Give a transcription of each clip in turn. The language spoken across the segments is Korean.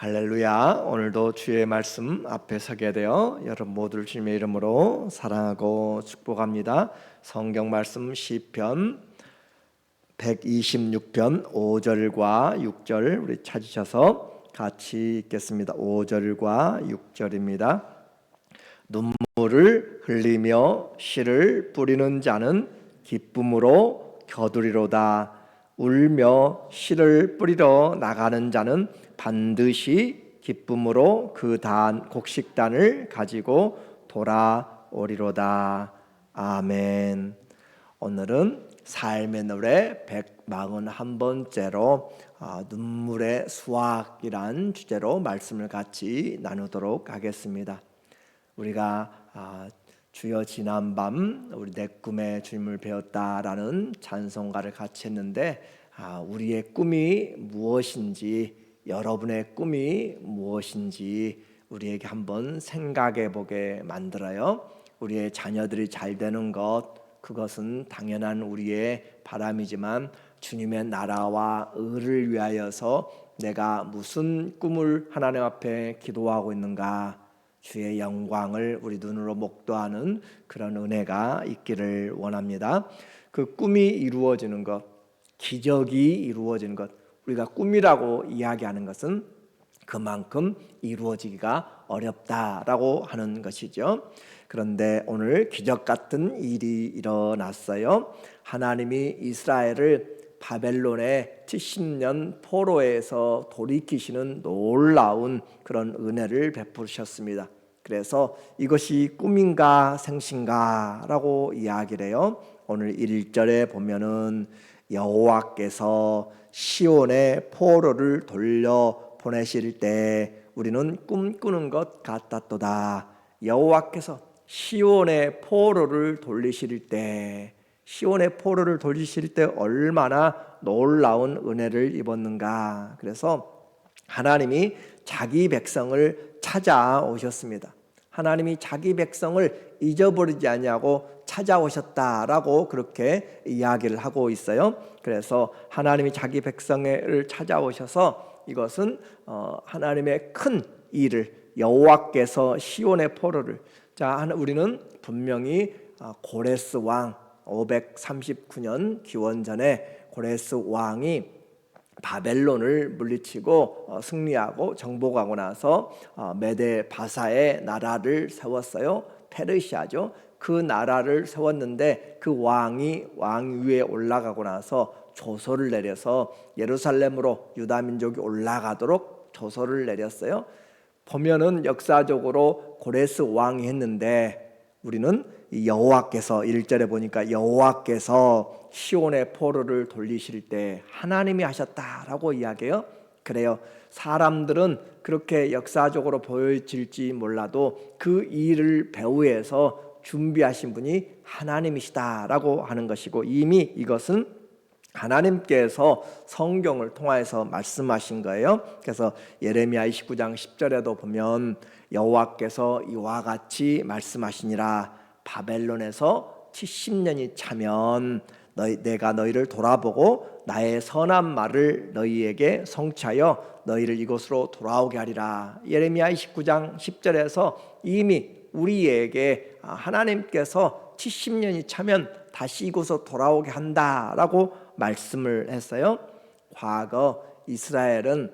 할렐루야. 오늘도 주의 말씀 앞에 서게 되어 여러분 모두를 주님의 이름으로 사랑하고 축복합니다. 성경 말씀 시편 126편 5절과 6절 우리 찾으셔서 같이 읽겠습니다. 5절과 6절입니다. 눈물을 흘리며 씨를 뿌리는 자는 기쁨으로 거두리로다. 울며 씨를 뿌리러 나가는 자는 반드시 기쁨으로 그 곡식단을 가지고 돌아오리로다. 아멘. 오늘은 삶의 노래 141번째로 눈물의 수확이란 주제로 말씀을 같이 나누도록 하겠습니다. 우리가 주여 지난밤 우리 내 꿈에 주님을 배웠다라는 찬송가를 같이 했는데 우리의 꿈이 무엇인지, 여러분의 꿈이 무엇인지 우리에게 한번 생각해 보게 만들어요. 우리의 자녀들이 잘 되는 것, 그것은 당연한 우리의 바람이지만 주님의 나라와 의를 위하여서 내가 무슨 꿈을 하나님 앞에 기도하고 있는가, 주의 영광을 우리 눈으로 목도하는 그런 은혜가 있기를 원합니다. 그 꿈이 이루어지는 것, 기적이 이루어지는 것, 우리가 꿈이라고 이야기하는 것은 그만큼 이루어지기가 어렵다라고 하는 것이죠. 그런데 오늘 기적 같은 일이 일어났어요. 하나님이 이스라엘을 바벨론의 70년 포로에서 돌이키시는 놀라운 그런 은혜를 베푸셨습니다. 그래서 이것이 꿈인가 생신가 라고 이야기를 해요. 오늘 1절에 보면은 여호와께서 시온의 포로를 돌려 보내실 때 우리는 꿈꾸는 것 같았도다. 여호와께서 시온의 포로를 돌리실 때, 시온의 포로를 돌리실 때 얼마나 놀라운 은혜를 입었는가. 그래서 하나님이 자기 백성을 찾아오셨습니다. 하나님이 자기 백성을 잊어버리지 않냐고 찾아오셨다라고 그렇게 이야기를 하고 있어요. 그래서 하나님이 자기 백성을 찾아오셔서 이것은 하나님의 큰 일을, 여호와께서 시온의 포로를, 우리는 분명히 고레스 왕 539년 기원전에 고레스 왕이 바벨론을 물리치고 승리하고 정복하고 나서 메데 바사의 나라를 세웠어요. 페르시아죠. 그 나라를 세웠는데 그 왕이 왕 위에 올라가고 나서 조서를 내려서 예루살렘으로 유다 민족이 올라가도록 조서를 내렸어요. 보면은 역사적으로 고레스 왕이 했는데 우리는 여호와께서 1절에 보니까 여호와께서 시온의 포로를 돌리실 때 하나님이 하셨다라고 이야기해요. 그래요. 사람들은 그렇게 역사적으로 보여질지 몰라도 그 일을 배후에서 준비하신 분이 하나님이시다라고 하는 것이고, 이미 이것은 하나님께서 성경을 통하여서 말씀하신 거예요. 그래서 예레미야 29장 10절에도 보면 여호와께서 이와 같이 말씀하시니라. 바벨론에서 70년이 차면 내가 너희를 돌아보고 나의 선한 말을 너희에게 성취하여 너희를 이곳으로 돌아오게 하리라. 예레미야 29장 10절에서 이미 우리에게 하나님께서 70년이 차면 다시 이곳으로 돌아오게 한다라고 말씀을 했어요. 과거 이스라엘은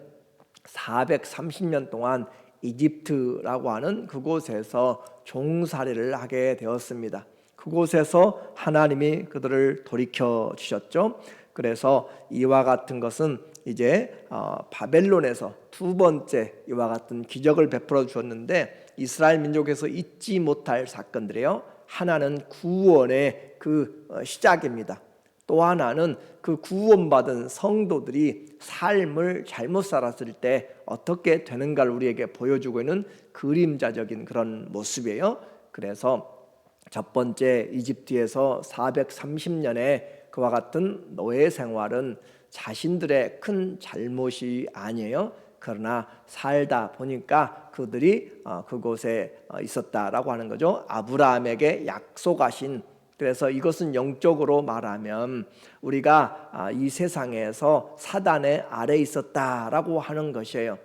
430년 동안 이집트라고 하는 그곳에서 종살이를 하게 되었습니다. 그곳에서 하나님이 그들을 돌이켜 주셨죠. 그래서 이와 같은 것은 이제 바벨론에서 두 번째 이와 같은 기적을 베풀어 주었는데, 이스라엘 민족에서 잊지 못할 사건들이에요. 하나는 구원의 그 시작입니다. 또 하나는 그 구원받은 성도들이 삶을 잘못 살았을 때 어떻게 되는가를 우리에게 보여주고 있는 그림자적인 그런 모습이에요. 그래서 첫 번째 이집트에서 430년의 그와 같은 노예 생활은 자신들의 큰 잘못이 아니에요. 그러나 살다 보니까 그들이 그곳에 있었다라고 하는 거죠. 아브라함에게 약속하신, 그래서 이것은 영적으로 말하면 우리가 이 세상에서 사단의 아래에 있었다라고 하는 것이에요.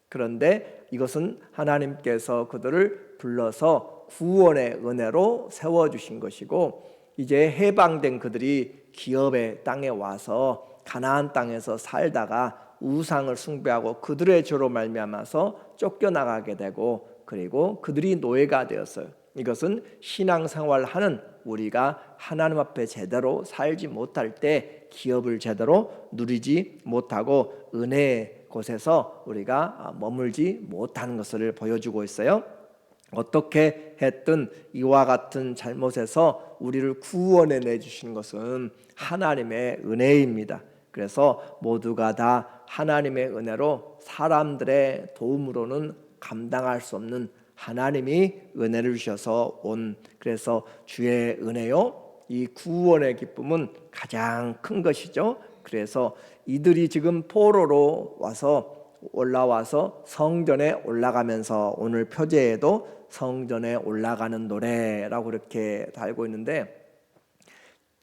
그런데 이것은 하나님께서 그들을 불러서 구원의 은혜로 세워주신 것이고, 이제 해방된 그들이 기업의 땅에 와서 가나안 땅에서 살다가 우상을 숭배하고 그들의 죄로 말미암아서 쫓겨나가게 되고, 그리고 그들이 노예가 되었어요. 이것은 신앙생활하는 우리가 하나님 앞에 제대로 살지 못할 때 기업을 제대로 누리지 못하고 은혜의 곳에서 우리가 머물지 못하는 것을 보여주고 있어요. 어떻게 했든 이와 같은 잘못에서 우리를 구원해 내주신 것은 하나님의 은혜입니다. 그래서 모두가 다 하나님의 은혜로 사람들의 도움으로는 감당할 수 없는 하나님이 은혜를 주셔서 온, 그래서 주의 은혜요, 이 구원의 기쁨은 가장 큰 것이죠. 그래서 이들이 지금 포로로 올라와서 성전에 올라가면서, 오늘 표제에도 성전에 올라가는 노래라고 이렇게 달고 있는데,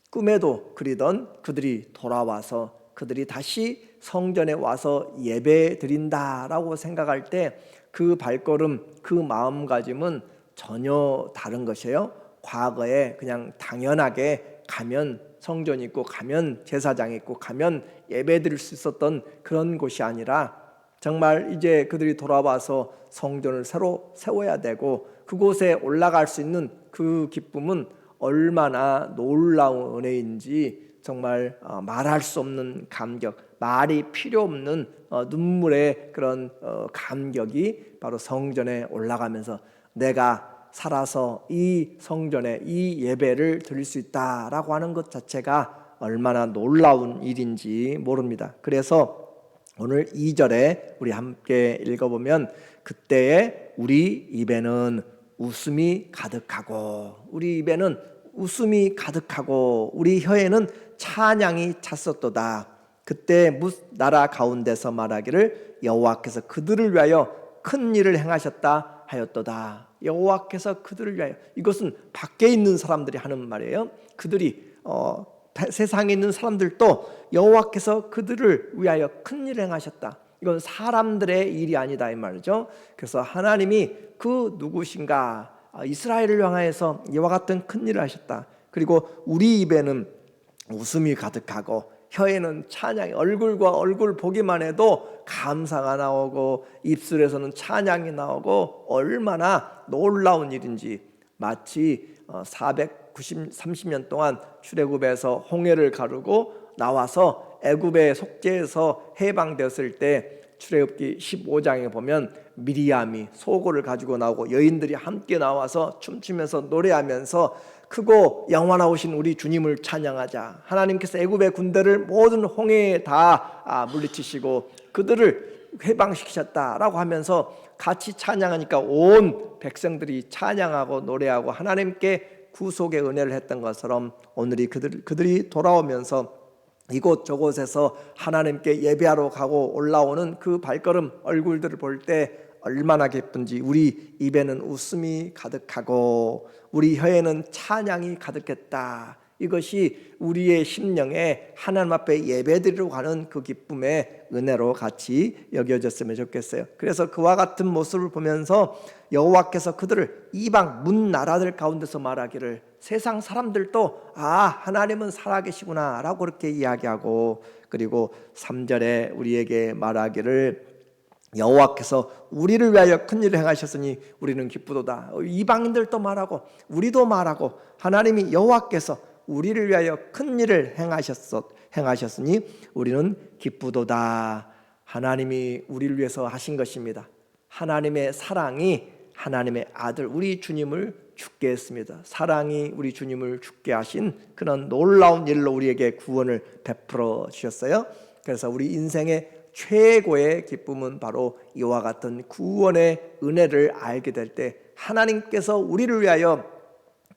꿈에도 그리던 그들이 돌아와서 그들이 다시 성전에 와서 예배 드린다라고 생각할 때 그 발걸음, 그 마음가짐은 전혀 다른 것이에요. 과거에 그냥 당연하게 가면 성전이 있고 가면 제사장이 있고 가면 예배 드릴 수 있었던 그런 곳이 아니라, 정말 이제 그들이 돌아와서 성전을 새로 세워야 되고 그곳에 올라갈 수 있는 그 기쁨은 얼마나 놀라운 은혜인지 정말 말할 수 없는 감격, 말이 필요 없는 눈물의 그런 감격이 바로 성전에 올라가면서 내가 살아서 이 성전에 이 예배를 드릴 수 있다라고 하는 것 자체가 얼마나 놀라운 일인지 모릅니다. 그래서 오늘 2절에 우리 함께 읽어보면, 그때에 우리 입에는 웃음이 가득하고, 우리 입에는 웃음이 가득하고 우리 혀에는 찬양이 찼었도다. 그때 나라 가운데서 말하기를 여호와께서 그들을 위하여 큰 일을 행하셨다 하였도다. 여호와께서 그들을 위하여, 이것은 밖에 있는 사람들이 하는 말이에요. 그들이 세상에 있는 사람들도 여호와께서 그들을 위하여 큰 일을 행하셨다. 이건 사람들의 일이 아니다 이 말이죠. 그래서 하나님이 그 누구신가, 이스라엘을 향하여서 이와 같은 큰 일을 하셨다. 그리고 우리 입에는 웃음이 가득하고 혀에는 찬양이, 얼굴과 얼굴 보기만 해도 감사가 나오고 입술에서는 찬양이 나오고 얼마나 놀라운 일인지, 마치 30년 동안 출애굽에서 홍해를 가르고 나와서 애굽의 속죄에서 해방되었을 때 출애굽기 15장에 보면 미리암이 소고를 가지고 나오고 여인들이 함께 나와서 춤추면서 노래하면서 크고 영원하신 우리 주님을 찬양하자. 하나님께서 애굽의 군대를 모든 홍해에 다 물리치시고 그들을 해방시키셨다라고 하면서 같이 찬양하니까 온 백성들이 찬양하고 노래하고 하나님께 구속의 은혜를 했던 것처럼, 오늘이 그들이 돌아오면서 이곳저곳에서 하나님께 예배하러 가고 올라오는 그 발걸음, 얼굴들을 볼 때 얼마나 기쁜지, 우리 입에는 웃음이 가득하고 우리 혀에는 찬양이 가득했다. 이것이 우리의 심령에 하나님 앞에 예배드리러 가는 그 기쁨의 은혜로 같이 여겨졌으면 좋겠어요. 그래서 그와 같은 모습을 보면서 여호와께서 그들을 이방 문 나라들 가운데서 말하기를, 세상 사람들도 하나님은 살아계시구나 라고 그렇게 이야기하고, 그리고 3절에 우리에게 말하기를 여호와께서 우리를 위하여 큰 일을 행하셨으니 우리는 기쁘도다. 이방인들도 말하고 우리도 말하고 하나님이 여호와께서 우리를 위하여 큰 일을 행하셨으니 우리는 기쁘도다. 하나님이 우리를 위해서 하신 것입니다. 하나님의 사랑이 하나님의 아들 우리 주님을 죽게 했습니다. 사랑이 우리 주님을 죽게 하신 그런 놀라운 일로 우리에게 구원을 베풀어 주셨어요. 그래서 우리 인생의 최고의 기쁨은 바로 이와 같은 구원의 은혜를 알게 될 때, 하나님께서 우리를 위하여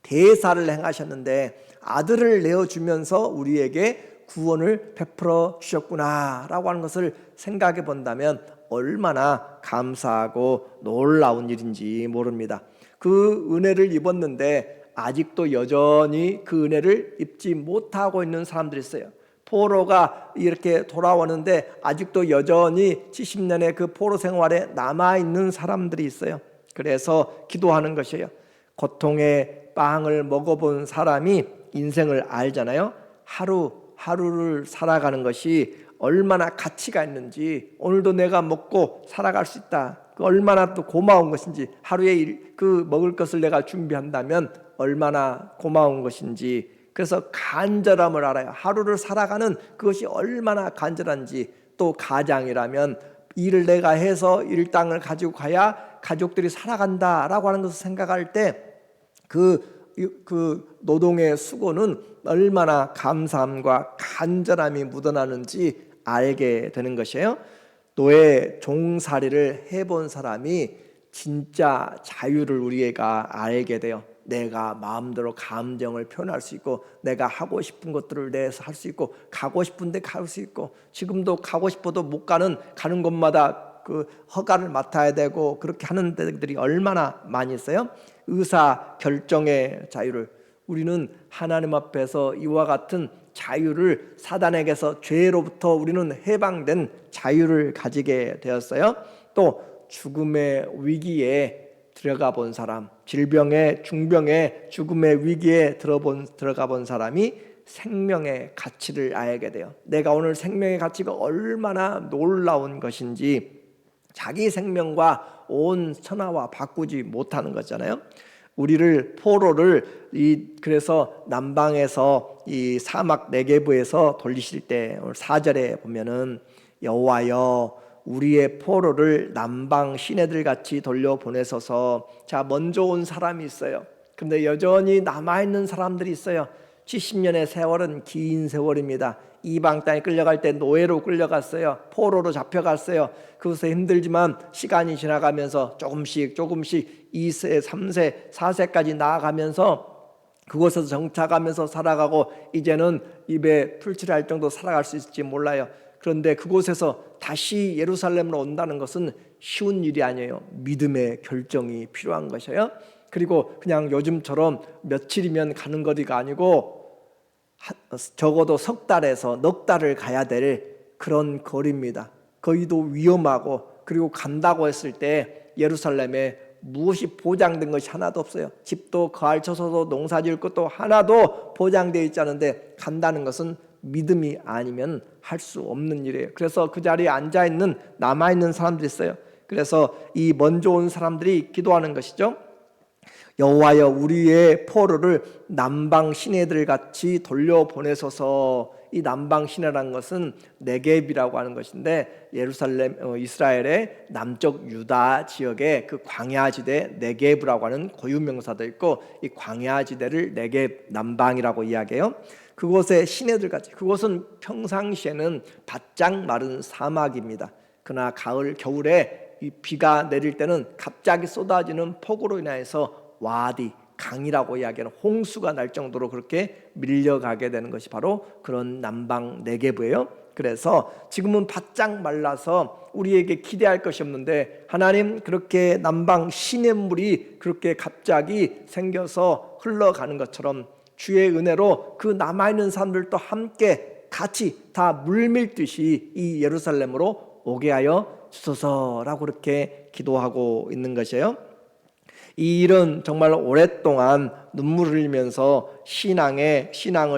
대사를 행하셨는데 아들을 내어주면서 우리에게 구원을 베풀어 주셨구나 라고 하는 것을 생각해 본다면 얼마나 감사하고 놀라운 일인지 모릅니다. 그 은혜를 입었는데 아직도 여전히 그 은혜를 입지 못하고 있는 사람들이 있어요. 포로가 이렇게 돌아오는데 아직도 여전히 70년의 그 포로 생활에 남아있는 사람들이 있어요. 그래서 기도하는 것이에요. 고통의 빵을 먹어본 사람이 인생을 알잖아요. 하루하루를 살아가는 것이 얼마나 가치가 있는지, 오늘도 내가 먹고 살아갈 수 있다, 얼마나 또 고마운 것인지, 하루에 그 먹을 것을 내가 준비한다면 얼마나 고마운 것인지, 그래서 간절함을 알아요. 하루를 살아가는 그것이 얼마나 간절한지. 또 가장이라면 일을 내가 해서 일당을 가지고 가야 가족들이 살아간다라고 하는 것을 생각할 때 그 노동의 수고는 얼마나 감사함과 간절함이 묻어나는지 알게 되는 것이에요. 노예 종살이를 해본 사람이 진짜 자유를 우리가 알게 돼요. 내가 마음대로 감정을 표현할 수 있고, 내가 하고 싶은 것들을 내서 할 수 있고, 가고 싶은데 갈 수 있고, 지금도 가고 싶어도 못 가는 곳마다 그 허가를 맡아야 되고, 그렇게 하는 데들이 얼마나 많이 있어요. 의사 결정의 자유를, 우리는 하나님 앞에서 이와 같은 자유를, 사단에게서 죄로부터 우리는 해방된 자유를 가지게 되었어요. 또 죽음의 위기에 들어가 본 사람, 질병의 중병의 죽음의 위기에 들어가 본 사람이 생명의 가치를 알게 돼요. 내가 오늘 생명의 가치가 얼마나 놀라운 것인지, 자기 생명과 온 천하와 바꾸지 못하는 거잖아요. 우리를 포로를 그래서 남방에서 이 사막 네게브에서 돌리실 때 오늘 4절에 보면은 여호와여 우리의 포로를 남방 시내들 같이 돌려보내소서. 자, 먼저 온 사람이 있어요. 근데 여전히 남아있는 사람들이 있어요. 70년의 세월은 긴 세월입니다. 이방 땅에 끌려갈 때 노예로 끌려갔어요. 포로로 잡혀갔어요. 그것도 힘들지만 시간이 지나가면서 조금씩 2세, 3세, 4세까지 나아가면서 그곳에서 정착하면서 살아가고, 이제는 입에 풀칠할 정도 살아갈 수 있을지 몰라요. 그런데 그곳에서 다시 예루살렘으로 온다는 것은 쉬운 일이 아니에요. 믿음의 결정이 필요한 것이에요. 그리고 그냥 요즘처럼 며칠이면 가는 거리가 아니고 적어도 석 달에서 넉 달을 가야 될 그런 거리입니다. 거기도 위험하고, 그리고 간다고 했을 때 예루살렘에 무엇이 보장된 것이 하나도 없어요. 집도 거할 쳐서도 농사 지을 것도 하나도 보장되어 있지 않은데 간다는 것은 믿음이 아니면 할 수 없는 일이에요. 그래서 그 자리에 앉아있는 남아있는 사람들이 있어요. 그래서 이 먼저 온 사람들이 기도하는 것이죠. 여호와여 우리의 포로를 남방 시내들 같이 돌려보내소서. 이 남방 시내라는 것은 네겝이라고 하는 것인데, 예루살렘 이스라엘의 남쪽 유다 지역의 그 광야지대 네겝이라고 하는 고유명사도 있고, 이 광야지대를 네겝 남방이라고 이야기해요. 그곳의 시내들 같이, 그곳은 평상시에는 바짝 마른 사막입니다. 그러나 가을 겨울에 이 비가 내릴 때는 갑자기 쏟아지는 폭우로 인해서 와디, 강이라고 이야기하는 홍수가 날 정도로 그렇게 밀려가게 되는 것이 바로 그런 남방 네겝이에요. 그래서 지금은 바짝 말라서 우리에게 기대할 것이 없는데, 하나님 그렇게 남방 시냇물이 그렇게 갑자기 생겨서 흘러가는 것처럼 주의 은혜로 그 남아있는 사람들도 함께 같이 다 물밀듯이 이 예루살렘으로 오게 하여 주소서라고 그렇게 기도하고 있는 것이에요. 이 일은 정말 오랫동안 눈물을 흘리면서 신앙을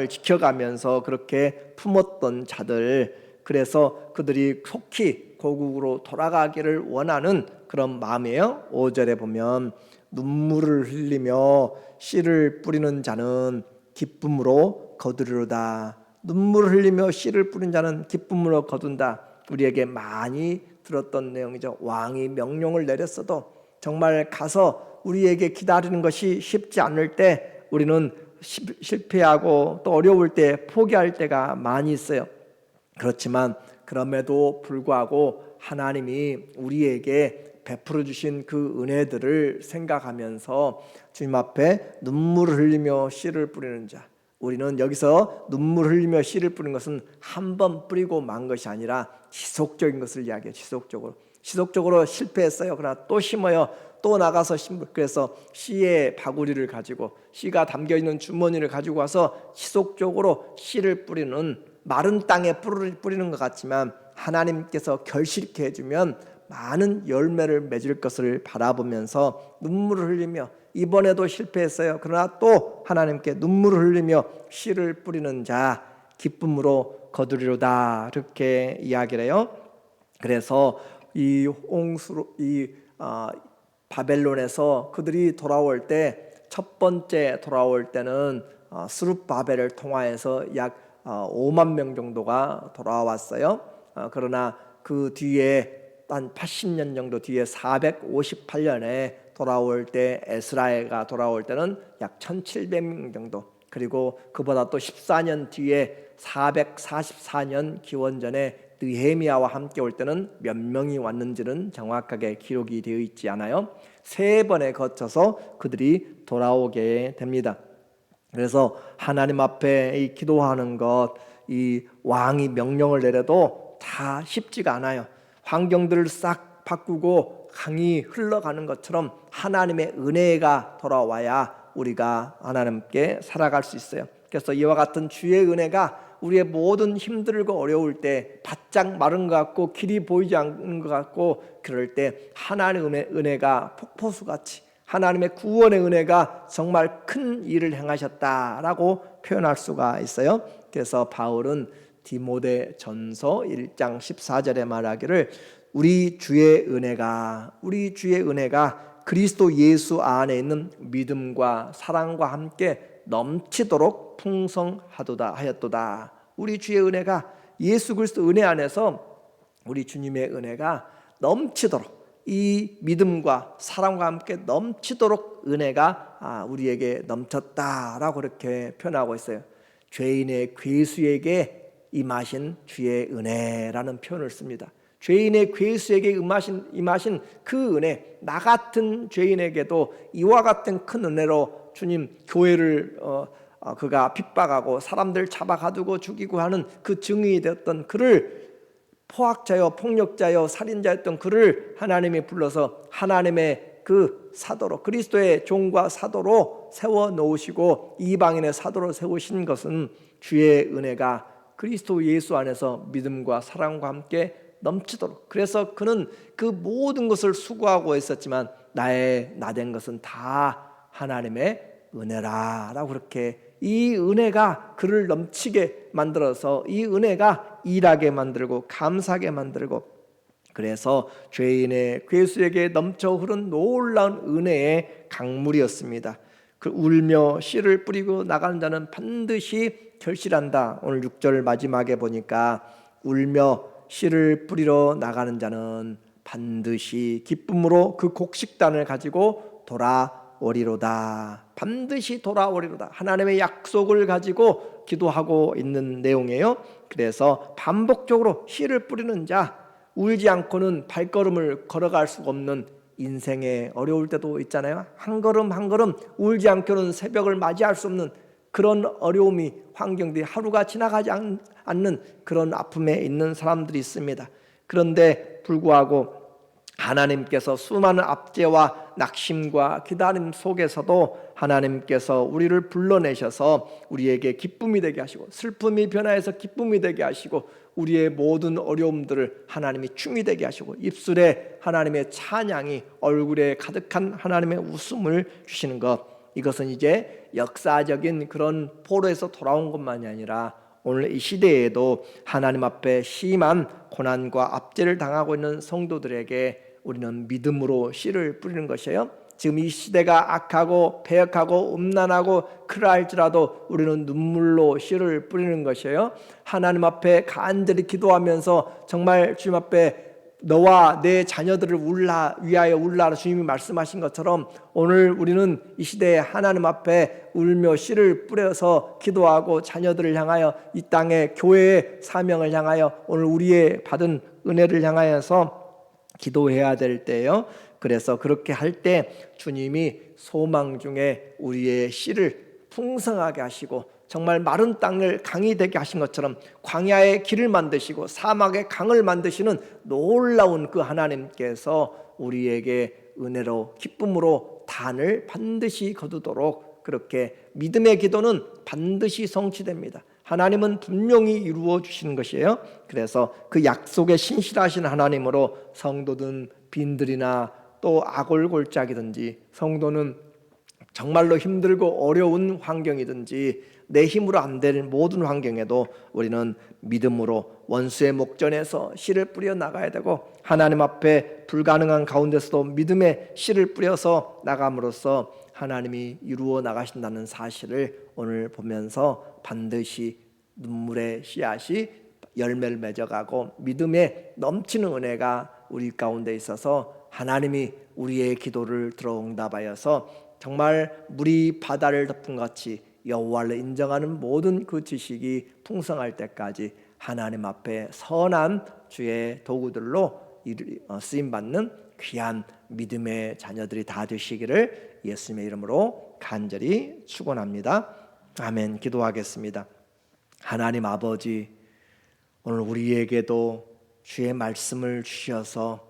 지켜가면서 그렇게 품었던 자들, 그래서 그들이 속히 고국으로 돌아가기를 원하는 그런 마음이에요. 5절에 보면 눈물을 흘리며 씨를 뿌리는 자는 기쁨으로 거두리로다. 눈물을 흘리며 씨를 뿌린 자는 기쁨으로 거둔다. 우리에게 많이 들었던 내용이죠. 왕이 명령을 내렸어도 정말 가서 우리에게 기다리는 것이 쉽지 않을 때 우리는 실패하고 또 어려울 때 포기할 때가 많이 있어요. 그렇지만 그럼에도 불구하고 하나님이 우리에게 베풀어 주신 그 은혜들을 생각하면서 주님 앞에 눈물을 흘리며 씨를 뿌리는 자, 우리는 여기서 눈물을 흘리며 씨를 뿌리는 것은 한 번 뿌리고 만 것이 아니라 지속적인 것을 이야기해요. 지속적으로 실패했어요. 그러나 또 심어요. 또 나가서 심고, 그래서 씨의 바구리를 가지고 씨가 담겨있는 주머니를 가지고 와서 지속적으로 씨를 뿌리는 마른 땅에 뿌리는 것 같지만 하나님께서 결실케 해주면 많은 열매를 맺을 것을 바라보면서 눈물을 흘리며 이번에도 실패했어요. 그러나 또 하나님께 눈물을 흘리며 씨를 뿌리는 자 기쁨으로 거두리로다 이렇게 이야기를 해요. 그래서 이 바벨론에서 그들이 돌아올 때 첫 번째 돌아올 때는 스룹바벨을 통하여서 약 5만 명 정도가 돌아왔어요. 그러나 그 뒤에 한 80년 정도 뒤에 458년에 돌아올 때 에스라가 돌아올 때는 약 1700명 정도, 그리고 그보다 또 14년 뒤에 444년 기원전에 느헤미야와 함께 올 때는 몇 명이 왔는지는 정확하게 기록이 되어 있지 않아요. 세 번에 거쳐서 그들이 돌아오게 됩니다. 그래서 하나님 앞에 이 기도하는 것, 이 왕이 명령을 내려도 다 쉽지가 않아요. 환경들을 싹 바꾸고 강이 흘러가는 것처럼 하나님의 은혜가 돌아와야 우리가 하나님께 살아갈 수 있어요. 그래서 이와 같은 주의 은혜가 우리의 모든 힘들고 어려울 때 바짝 마른 것 같고 길이 보이지 않는 것 같고 그럴 때 하나님의 은혜가 폭포수같이 하나님의 구원의 은혜가 정말 큰 일을 행하셨다라고 표현할 수가 있어요. 그래서 바울은 디모데 전서 1장 14절에 말하기를 우리 주의 은혜가 그리스도 예수 안에 있는 믿음과 사랑과 함께 넘치도록 풍성하도다 하였도다. 우리 주의 은혜가 예수 그리스도 은혜 안에서 우리 주님의 은혜가 넘치도록 이 믿음과 사랑과 함께 넘치도록 은혜가 우리에게 넘쳤다라고 그렇게 표현하고 있어요. 죄인의 괴수에게 임하신 주의 은혜라는 표현을 씁니다. 죄인의 괴수에게 임하신 그 은혜, 나 같은 죄인에게도 이와 같은 큰 은혜로 주님 교회를 그가 핍박하고 사람들 잡아가두고 죽이고 하는 그 증인이 되었던 그를 포악자여 폭력자여 살인자였던 그를 하나님이 불러서 하나님의 그 사도로 그리스도의 종과 사도로 세워놓으시고 이방인의 사도로 세우신 것은 주의 은혜가 그리스도 예수 안에서 믿음과 사랑과 함께 넘치도록, 그래서 그는 그 모든 것을 수고하고 있었지만 나된 것은 다 하나님의 은혜라라고 그렇게 이 은혜가 그를 넘치게 만들어서 이 은혜가 일하게 만들고 감사하게 만들고, 그래서 죄인의 괴수에게 넘쳐 흐른 놀라운 은혜의 강물이었습니다. 그 울며 씨를 뿌리고 나가는 자는 반드시 결실한다. 오늘 6절 마지막에 보니까 울며 씨를 뿌리러 나가는 자는 반드시 기쁨으로 그 곡식단을 가지고 돌아오리로다. 반드시 돌아오리로다. 하나님의 약속을 가지고 기도하고 있는 내용이에요. 그래서 반복적으로 씨를 뿌리는 자, 울지 않고는 발걸음을 걸어갈 수가 없는 인생에 어려울 때도 있잖아요. 한 걸음 한 걸음 울지 않고는 새벽을 맞이할 수 없는 그런 어려움이, 환경들이 하루가 지나가지 않는 그런 아픔에 있는 사람들이 있습니다. 그런데 불구하고 하나님께서 수많은 압제와 낙심과 기다림 속에서도 하나님께서 우리를 불러내셔서 우리에게 기쁨이 되게 하시고, 슬픔이 변화해서 기쁨이 되게 하시고, 우리의 모든 어려움들을 하나님이 춤이 되게 하시고, 입술에 하나님의 찬양이, 얼굴에 가득한 하나님의 웃음을 주시는 것, 이것은 이제 역사적인 그런 포로에서 돌아온 것만이 아니라 오늘 이 시대에도 하나님 앞에 심한 고난과 압제를 당하고 있는 성도들에게 우리는 믿음으로 씨를 뿌리는 것이에요. 지금 이 시대가 악하고 배역하고 음란하고 그러할지라도 우리는 눈물로 씨를 뿌리는 것이에요. 하나님 앞에 간절히 기도하면서 정말 주님 앞에 너와 내 자녀들을 위하여 울라 주님이 말씀하신 것처럼 오늘 우리는 이 시대에 하나님 앞에 울며 씨를 뿌려서 기도하고 자녀들을 향하여 이 땅의 교회의 사명을 향하여 오늘 우리의 받은 은혜를 향하여서 기도해야 될 때예요. 그래서 그렇게 할 때 주님이 소망 중에 우리의 씨를 풍성하게 하시고 정말 마른 땅을 강이 되게 하신 것처럼 광야의 길을 만드시고 사막의 강을 만드시는 놀라운 그 하나님께서 우리에게 은혜로 기쁨으로 단을 반드시 거두도록, 그렇게 믿음의 기도는 반드시 성취됩니다. 하나님은 분명히 이루어 주시는 것이에요. 그래서 그 약속에 신실하신 하나님으로 성도든 빈들이나 또 아골골짝이든지, 성도는 정말로 힘들고 어려운 환경이든지 내 힘으로 안 되는 모든 환경에도 우리는 믿음으로 원수의 목전에서 씨를 뿌려 나가야 되고, 하나님 앞에 불가능한 가운데서도 믿음의 씨를 뿌려서 나감으로써 하나님이 이루어 나가신다는 사실을 오늘 보면서 반드시 눈물의 씨앗이 열매를 맺어가고 믿음의 넘치는 은혜가 우리 가운데 있어서 하나님이 우리의 기도를 들어응답하여서 정말 물이 바다를 덮은 같이 여호와를 인정하는 모든 그 지식이 풍성할 때까지 하나님 앞에 선한 주의 도구들로 쓰임받는 귀한 믿음의 자녀들이 다 되시기를 예수님의 이름으로 간절히 축원합니다. 아멘. 기도하겠습니다. 하나님 아버지, 오늘 우리에게도 주의 말씀을 주셔서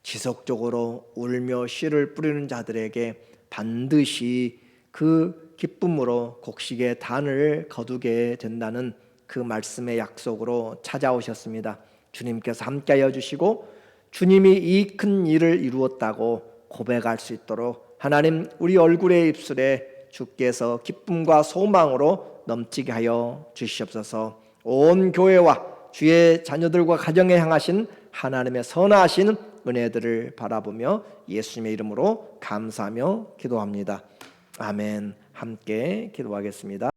지속적으로 울며 씨를 뿌리는 자들에게 반드시 그 기쁨으로 곡식의 단을 거두게 된다는 그 말씀의 약속으로 찾아오셨습니다. 주님께서 함께하여 주시고 주님이 이 큰 일을 이루었다고 고백할 수 있도록 하나님, 우리 얼굴의 입술에 주께서 기쁨과 소망으로 넘치게 하여 주시옵소서. 온 교회와 주의 자녀들과 가정에 향하신 하나님의 선하신 은혜들을 바라보며 예수님의 이름으로 감사하며 기도합니다. 아멘. 함께 기도하겠습니다.